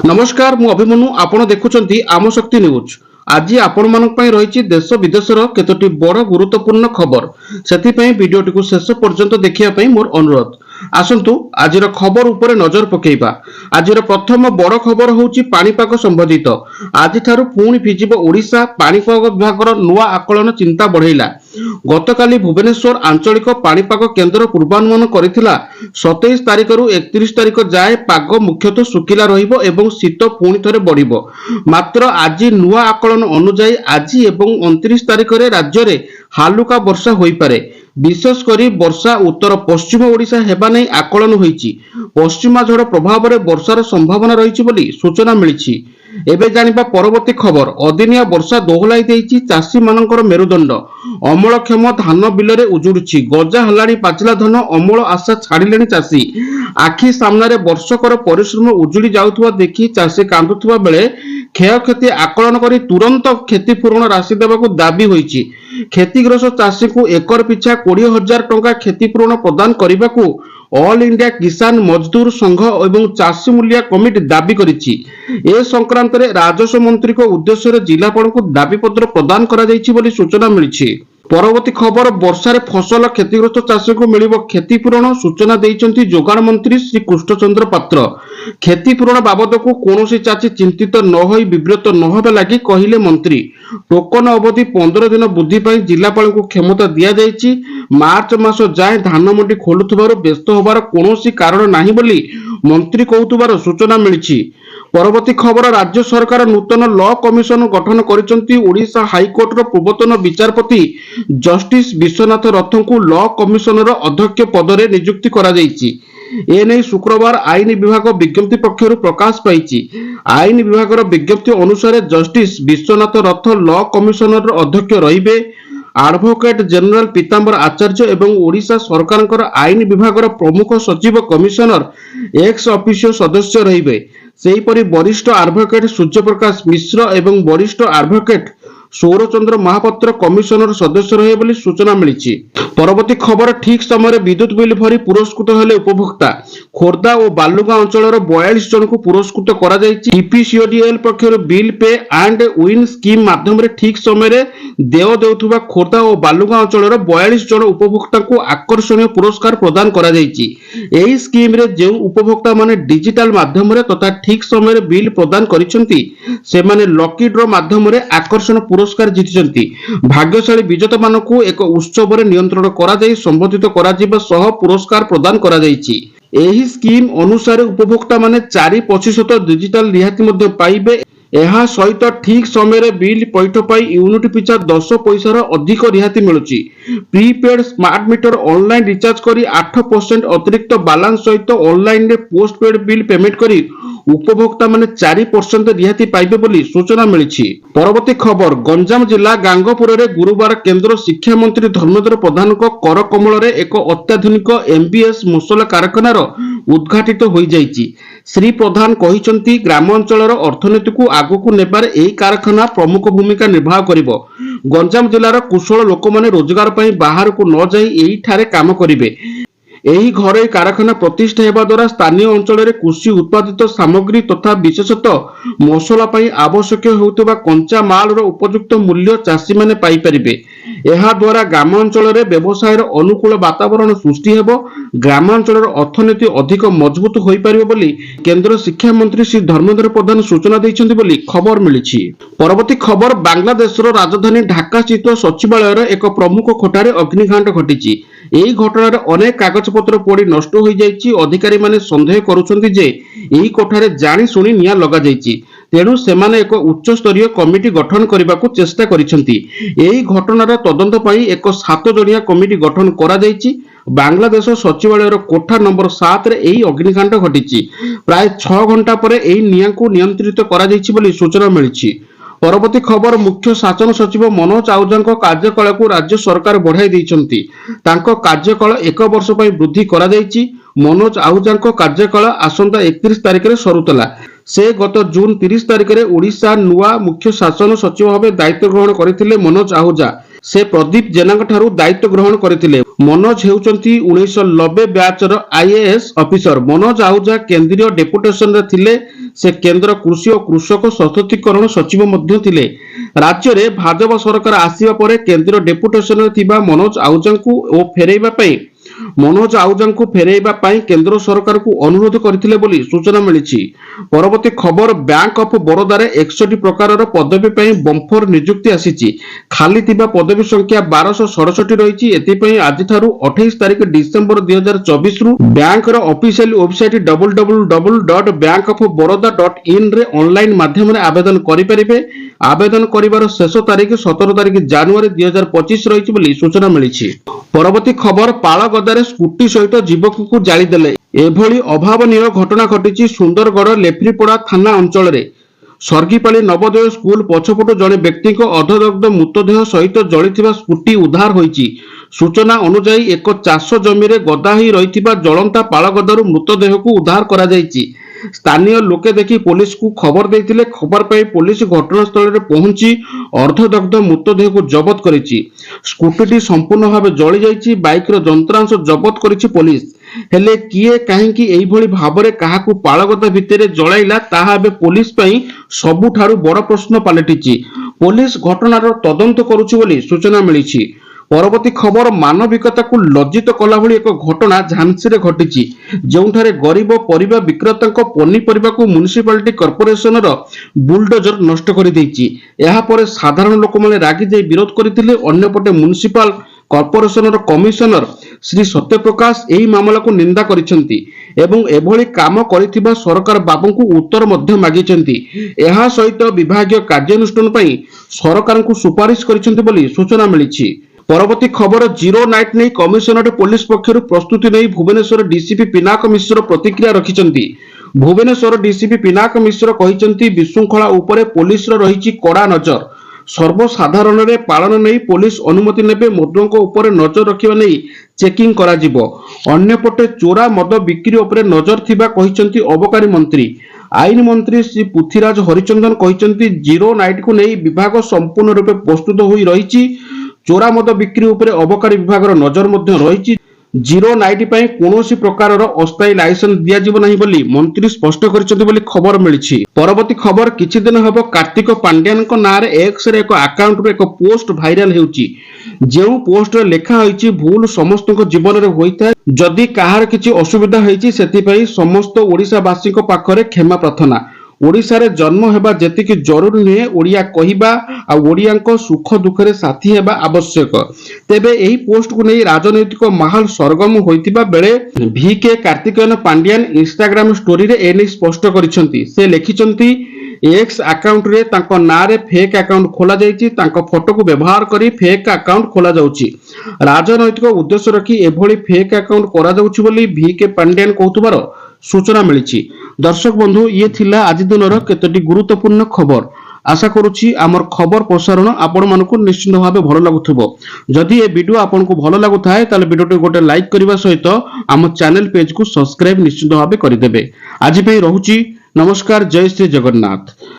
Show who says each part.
Speaker 1: नमस्कार मु अभिमन्यु आपण देखुचंती आम शक्ति न्यूज। आज आपण मानक पई रहिछि देश विदेशर केतोटी बड़ गुरुत्वपूर्ण खबर। सेथिपई वीडियोटी को शेष पर्यंत देखिया पई मोर अनुरोध। आसंतु आजिर खबर उपरे नजर पकेइबा। आजिर प्रथम बड़ खबर होउछि पाणीपाग संबंधित। आज थारु पुणी भिजिबो ओडिशा पाणीपाग विभागर नुआ आकलन चिंता बढ़ेला। गतकाली भुवनेश्वर आंचलिक पाणीपाग केन्द्र पूर्वानुमान करिथिला 27 तारिखरु 31 तारिख जाए पाग मुख्यतः सुखिला रहिबो एवं शीत पुणी थरे बढ़िबो। मात्र आज नुआ आकलन अनुसार आज एवं 29 तारिख रे राज्य रे हालुका वर्षा होई पारे। विशेषकर वर्षा उत्तर पश्चिम ओडिशा हेबा नै आकलन होईछि। पश्चिमा झड़ प्रभाव रे वर्षार संभावना रहिछि बोली सूचना मिलिछि। एबे जानिबा परवर्ती खबर। अदिनिया वर्षा दोहलाई देइछि चाषी मानकर मेरुदंड। अमलक्षम धान बिल रे उजुड़ुछि। गजा हलाणी पाचिला धान अमल आशा छाड़िलेଣି चाषी। आखि सामने वर्षकर परिश्रम उजुड़ी जाउथुवा देखि चाषी कांदुथुवा बेले क्षयक्षति आकलन करी तुरंत क्षतिपूरण राशि देवाक दाबी होईछि। क्षतिग्रस्त चाषी को एकर पिछा 20,000 टंका क्षतिपूरण प्रदान करने को ऑल इंडिया किसान मजदूर संघ एवं चाषी मूल्य कमिटी दाबी करिछि। ए संक्रांत रे राजस्व मंत्री को उद्देश्य जिलापाल को दाबी पत्र प्रदान करा जाइछि बोली सूचना मिलिछि। परवर्ती खबर। वर्षा रे फसल क्षतिग्रस्त चाषी को मिलिबो क्षतिपूरण। सूचना दैछन्ति जोगाण मंत्री श्री कृष्णचंद्र पात्र। क्षतिपूरण बाबद को कोनोसी चाषी चिंतित न होई विब्रत न होबा लागि कहिले मंत्री। टोकन अवधि 15 दिन वृद्धि पई जिलापाल को क्षमता दिया जाइछि। मार्च मास जाए धान मंडी खोलुथबार व्यस्त होबार कोनोसी कारण नाही बोली मंत्री कहउथबार सूचना मिलिछि। परवर्ती खबर। राज्य सरकार नूतन लॉ कमिशन गठन करिसंती। ओडिशा हाईकोर्ट रो पूर्वतन विचारपति जस्टिस विश्वनाथ रथ को लॉ कमिशनर अध्यक्ष पद रे नियुक्ति करा जाइछि। एने शुक्रवार आईन विभाग विज्ञप्ति पक्षरु प्रकाश पाइछि। आईन विभाग विज्ञप्ति अनुसार जस्टिस विश्वनाथ रथ लॉ कमिशनर अध्यक्ष रहिबे। एडवोकेट जनरल पीतांबर आचार्य एवं ओडिशा सरकार आईन विभाग प्रमुख सचिव कमिशनर एक्स ऑफिसियो सदस्य रहिबे। सेहीपरि वरिष्ठ एडवोकेट सूर्यप्रकाश मिश्र एवं वरिष्ठ एडवोकेट सौरचंद्र महापात्र कमिशनर सदस्य रहे बोली सूचना मिली। परवर्ती खबर। ठीक समय विद्युत बिल भरी पुरस्कृत हेले उपभोक्ता। खोर्धा और बालुगां अंचल 42 जन को पुरस्कृत करा जायछि। टीपीसीओडीएल पक्षर bill pay and win scheme माध्यम ठीक समय देय देउथुबा खोर्धा और बालुगां अंचल 42 जन उपभोक्ता को आकर्षणीय पुरस्कार प्रदान करा जायछि। एही स्कीम रे जे उपभोक्ता माने डिजिटल माध्यम रे तथा ठीक समय बिल प्रदान करिसंती से माने लकी ड्रॉ माध्यम रे आकर्षण पुरस्कार जीतिसंती। भाग्यशाली विजेता मानकु एक उत्सव रे नियंत्रण करा जाई संबोधित करा जिबा सह पुरस्कार प्रदान करा जायछि। एही स्कीम अनुसार उपभोक्ता माने 4% डिजिटल रिहाती मध्ये पाइबे। एहा सहित ठीक समय बिल पैठ पाई यूनिट पिछा 10 पैसार अधिक रिहाती मिलुछि। Prepaid smart meter online recharge करी 8% अतिरिक्त बैलेंस सहित ऑनलाइन रे पोस्टपेड बिल पेमेंट करी उपभोक्ता माने 4% रिहाती पाइबे बोली सूचना मिलिछि। परवर्ती खबर। गंजाम जिला गांगपुर रे गुरुवार केंद्र शिक्षा मंत्री धर्मेंद्र प्रधान को कर कमल रे एक अत्याधुनिक एमबीएस मसला कारखानार उद्घाटित होई जाइछि। श्री प्रधान कहिसंती ग्रामांचलर अर्थनीति को आगकू नेबार एही कारखाना प्रमुख भूमिका निर्वाह करिवो। गंजाम जिलार कुशल लोक माने रोजगार पई बाहर को न जाई एही ठारे काम करिवे। एही घरे कारखाना प्रतिष्ठा हेबा द्वारा स्थानीय अंचल रे कृषि उत्पादित सामग्री तथा विशेषतः मसला पई आवश्यक होउतबा कंचा माल रो उपयुक्त मूल्य चाषी माने पाई परिबे। एहा द्वारा ग्रामांचल रे व्यवसाय रो अनुकूल वातावरण सृष्टि हेबो। ग्रामांचल रो अर्थनीति अधिक मजबूत होई परिबो बोली केंद्र शिक्षा मंत्री श्री धर्मेंद्र प्रधान सूचना दैछन्ति बोली खबर मिलिछि। परवर्ती खबर। बांग्लादेश रो राजधानी ढाका स्थित सचिवालय रो एक प्रमुख कोठारे अग्निकांड घटिछि। एही घटनार अनेक कागज पत्र पोड़ी नष्ट हो जाइछि। अधिकारी माने संदेह करुछन्ति जे एही कोठारे जानि सुनी निया लगा जाइछि। तेणु सेमाने एक उच्च स्तरीय कमिटी गठन करबाकू चेष्टा करिसंति। एही घटनार तदंत पई एक 7 जणिया कमिटी गठन करा जाइछि। बांग्लादेश सचिवालय कोठा नंबर 7 रे एही अग्निकांड घटिछि। प्राय 6 घंटा पर एही निया को नियंत्रित करा जाइछि बोली सूचना मिलिछि। परवर्ती खबर। मुख्य शासन सचिव मनोज आहुजा कार्यकाल को राज्य सरकार बढ़ाई देइछन्ति। तांको कार्यकाल 1 वर्ष पई वृद्धि करा जाइछि। मनोज आहुजा कार्यकाल आसंता 31 तारिख रे सरुतला। से गत जून 30 तारिख रे ओडिशा नुआ मुख्य शासन सचिव भाबे दायित्व ग्रहण करथिले मनोज आहुजा। से प्रदीप जेनाଙ୍କ ଠାରୁ ଦାୟିତ୍ୱ ଗ୍ରହଣ କରିଥିଲେ। मनोज हेउचंती 1990 ବ୍ୟାଚର आईएएस ଅଫିସର। मनोज ଆହୁଜା କେନ୍ଦ୍ରୀୟ ଡେପୁଟେସନରେ ଥିଲେ। से केंद्र कृषि और कृषक सशक्तिकरण सचिव ମଧ୍ୟ ଥିଲେ। राज्ୟରେ भाजपा सरकार आसिबा परे केंद्र डेपुटेशन थिबा मनोज आहुजाଙ୍କୁ ଓ ଫେରେଇବା ପାଇଁ मनोज आहुजाଙ୍କୁ ଫେରେଇବା ପାଇଁ केंद्र सरकार को अनुरोध କରିଥିଲେ ବୋଲି सूचना मिलिछि। परवर्ती खबर बैंक ऑफ बड़ौदा रे 61 प्रकारर पदवी ପାଇଁ बम्फर नियुक्ति आसीछि। खाली थिबा पदवी संख्या 1267 रहिछि। एति ପାଇଁ आजि थारु 28 तारिख डिसेंबर 2024 रु बैंक रो ऑफिशियल वेबसाइट www.bankofbaroda.in रे ऑनलाइन माध्यम रे आवेदन करि परिबे। आवेदन करिवार शेष तारिख 17 तारिख जनवरी 2025 रहिछि ବୋଲି सूचना मिलिछि। परवर्ती खबर पाळगदारे स्कूटी सहित जीवक को जाली देले। एभली अभावनीय घटना घटिछि सुंदरगढ़ लेफ्रीपड़ा थाना अंचल रे। सर्गीपाली नवोदय स्कूल पछपटु जड़े व्यक्ति अर्धदग्ध मृतदेह सहित जलिथिबा स्कूटी उद्धार होईछि। सूचना अनुसार एक चाष जमी रे गदा होई रहिथिबा जलंता पाळगदारु मृतदेह को उद्धार करा जायछि। स्थानीय लोके देखि पुलिस को खबर देथिले। खबर पाई पुलिस घटनास्थल रे पहुंची अर्धदग्ध मृतदेह को जबत करिछि। स्कूटीटी संपूर्ण भाव जली जायछि। बाइक रो यंत्रांश जबत करिछि पुलिस। हेले किए काहेकि एई भली भाबरे काहाकु पाळगदा भितरे जळाइला ताहा बे पुलिस पई सबुठारु बड़ प्रश्न पालटिछि। पुलिस घटनार तदंत करुछि बोली सूचना मिलिछि। परवर्ती खबर मानविकता को लज्जित कला भली एक घटना झांसी रे घटिछि। जोंठारे गरीब परिबा विक्रेतांक पनीपरिबा को म्युनिसिपालिटी कॉर्पोरेशन रो बुलडोजर नष्ट करि दैछि। एहा परे साधारण लोक माने रागी जाई विरोध करिथिले। अन्यपटे म्युनिसिपल कॉर्पोरेशन रो कमिशनर श्री सत्यप्रकाश एही मामला को निंदा करिसेंती एवं एभली काम करिथिबा सरकार बाबू को उत्तर मध्य मागिसेंती। एहा सहित विभागीय कार्यानुष्ठान पई सरकार को सुपारिश करिसेंती बोली सूचना मिलिछि। परवर्ती खबर जीरो नाइट नहीं कमिशनरेट पुलिस पक्षर प्रस्तुति नहीं भुवनेश्वर डीसीपी पिनाक मिश्र प्रतिक्रिया रखिछंती। भुवनेश्वर डीसीपी पिनाक मिश्र कहिसेंती विशृंखला उपरे पुलिस रहिछि कड़ा नजर। सर्वसाधारण रे पालन नहीं पुलिस अनुमति नेबे मदुओं उपरे नजर रखिबा नहीं चेकिंग करा जिवो। अन्यपटे चोरा मद बिक्री उपरे नजर थिबा कहिसेंती अबकारी मंत्री। आईन मंत्री श्री पृथ्वीराज हरिचंदन कहिसेंती जीरो नाइट को नहीं विभाग संपूर्ण रूपे प्रस्तुत होई रहिछि। चोरा मद बिक्री उपरे अबकारी विभाग नजर मध्य रहिछि। जीरो नाइट पई कोनोसी प्रकारर अस्थायी लाइसेंस दिया जिवो नाही बोली मंत्री स्पष्ट करिसेंती बोली खबर मिलिछि। परवर्ती खबर किछि दिन हबो कार्तिक पांड्यान को नारे एक्स रे एक अकाउंट रे एक पोस्ट वायरल हेउछि। जेउ पोस्ट रे लेखा होईछि भूल समस्त जीवन रे होइଥାଏ। जदि काहार किछि असुविधा हेछि सेति पई समस्त ओडिसावासी को पाखरे क्षमा प्रार्थना। ओडिसा रे जन्म हेबा जेतिकी जरूरी नुहे ओडिया कहिबा आ ओडिया को सुख दुख रे साथी हेबा आवश्यक। तेबे एही पोस्ट को नै राजनैतिक माहौल सरगम होइतिबा बेले VK Karthikeyan Pandian Instagram story रे एनै स्पष्ट करिसंती। से लेखिसंती एक्स अकाउंट रे तांको नारे फेक अकाउंट खोला जायछि। तांको फोटो को व्यवहार करी फेक अकाउंट खोला जाउछि। राजनैतिक उद्देश्य रखी एभली फेक अकाउंट करा जाउछि बोली VK पांड्यान कहतुबार सूचना मिलिछि। दर्शक बंधु ये थिला आज दिनर केतोटी गुरुत्वपूर्ण खबर। आशा करुछि आमर खबर प्रसारण आपण मानको निश्चित भाबे भलो लागुथबो। जदि ए वीडियो आपण को भलो लागुथाय ताले वीडियो गोटे लाइक करबा सहित आम चैनल पेज को सब्सक्राइब निश्चित भाबे करि देबे। आज पे रहूछि नमस्कार। जय श्री जगन्नाथ।